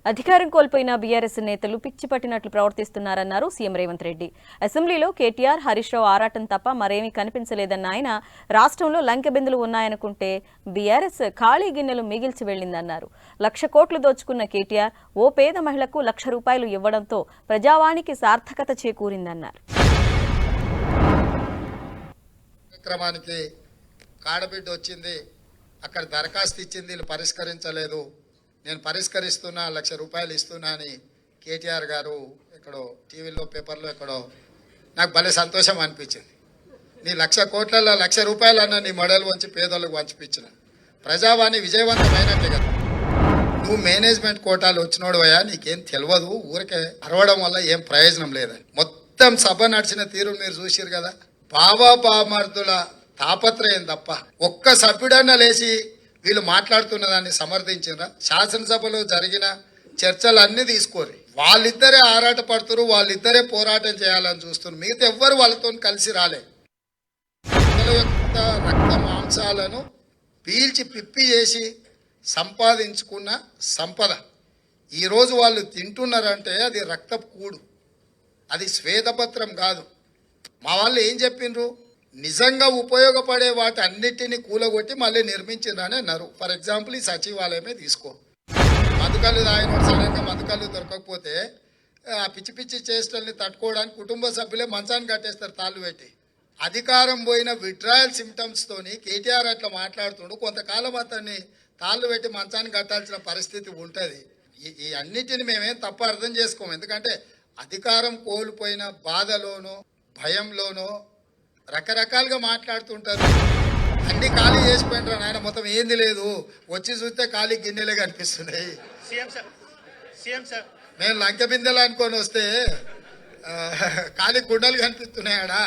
అధికారం కోల్పోయిన బీఆర్ఎస్ నేతలు పిచ్చి పట్టినట్లు ప్రవర్తిస్తున్నారన్నారు సీఎం రేవంత్ రెడ్డి. అసెంబ్లీలో కేటీఆర్, హరీష్ రావు ఆరాటం తప్ప మరేమీ కనిపించలేదన్న ఆయన రాష్ట్రంలో లంకెబిందులు ఉన్నాయనుకుంటే బీఆర్ఎస్ ఖాళీ గిన్నెలు మిగిల్చి వెళ్లిందన్నారు. 1,00,000 కోట్లు దోచుకున్న కేటీఆర్ ఓ పేద మహిళకు ₹1,00,000 ఇవ్వడంతో ప్రజావాణికి సార్థకత చేకూరిందన్నారు. కార్యక్రమానికి కాడబిడ్డ వచ్చింది, అక్కడ దరఖాస్తు ఇచ్చింది, వీళ్ళు పరిష్కరించలేదు, నేను పరిష్కరిస్తున్నా, ₹1,00,000 ఇస్తున్నా అని కేటీఆర్ గారు ఎక్కడో టీవీలో పేపర్లో ఎక్కడో నాకు భలే సంతోషం అనిపించింది. నీ 1,00,000 కోట్లలో ₹1,00,000 అన్న నీ మెడలు వంచి పేదలకు పంచిపించిన ప్రజావాణి విజయవంతమైనట్లే కదా. నువ్వు మేనేజ్మెంట్ కోటాలు వచ్చినోడువయ్యా, నీకేం తెలియదు, ఊరికే అరవడం వల్ల ఏం ప్రయోజనం లేదని మొత్తం సభ నడిచిన తీరు మీరు చూసిరు కదా. బాబా బామర్దుల తాపత్రయం తప్ప ఒక్క సభ్యుడన్నా లేచి వీళ్ళు మాట్లాడుతున్న దాన్ని సమర్థించినరా? శాసనసభలో జరిగిన చర్చలన్నీ తీసుకోరు, వాళ్ళిద్దరే ఆరాట పడుతున్నారు, వాళ్ళిద్దరే పోరాటం చేయాలని చూస్తున్నారు. మిగతా ఎవ్వరు వాళ్ళతో కలిసి రాలే. పిల్లల యొక్క రక్త మాంసాలను పీల్చి పిప్పి చేసి సంపాదించుకున్న సంపద ఈరోజు వాళ్ళు తింటున్నారంటే అది రక్తపు కూడు, అది శ్వేతపత్రం కాదు. మా వాళ్ళు ఏం చెప్పిండ్రు? నిజంగా ఉపయోగపడే వాటి అన్నిటినీ కూలగొట్టి మళ్ళీ నిర్మించిందని అన్నారు. ఫర్ ఎగ్జాంపుల్ ఈ సచివాలయమే తీసుకో. మధుకళ్ళు తాగిన సడన్గా మధుకళ్ళు దొరకకపోతే ఆ పిచ్చి పిచ్చి చేష్టల్ని తట్టుకోవడానికి కుటుంబ సభ్యులే మంచాన్ని కట్టేస్తారు తాళ్ళు పెట్టి. అధికారం పోయిన విడ్రాయల్ సిమ్టమ్స్తోని కేటీఆర్ అట్లా మాట్లాడుతుండు. కొంతకాలం అతన్ని తాళ్ళు పెట్టి మంచాన్ని కట్టాల్సిన పరిస్థితి ఉంటుంది. ఈ అన్నిటిని మేమేం తప్ప అర్థం చేసుకోము. ఎందుకంటే అధికారం కోల్పోయిన బాధలోనో భయంలోనో రకరకాలుగా మాట్లాడుతుంటారు. అన్ని ఖాళీ చేసిపోయినారు నాయన, మొత్తం ఏంది లేదు, వచ్చి చూస్తే ఖాళీ గిన్నెలే కనిపిస్తున్నాయి. మేము లంక బిందెలు అనుకొని వస్తే ఖాళీ కుండలు కనిపిస్తున్నాయాడా?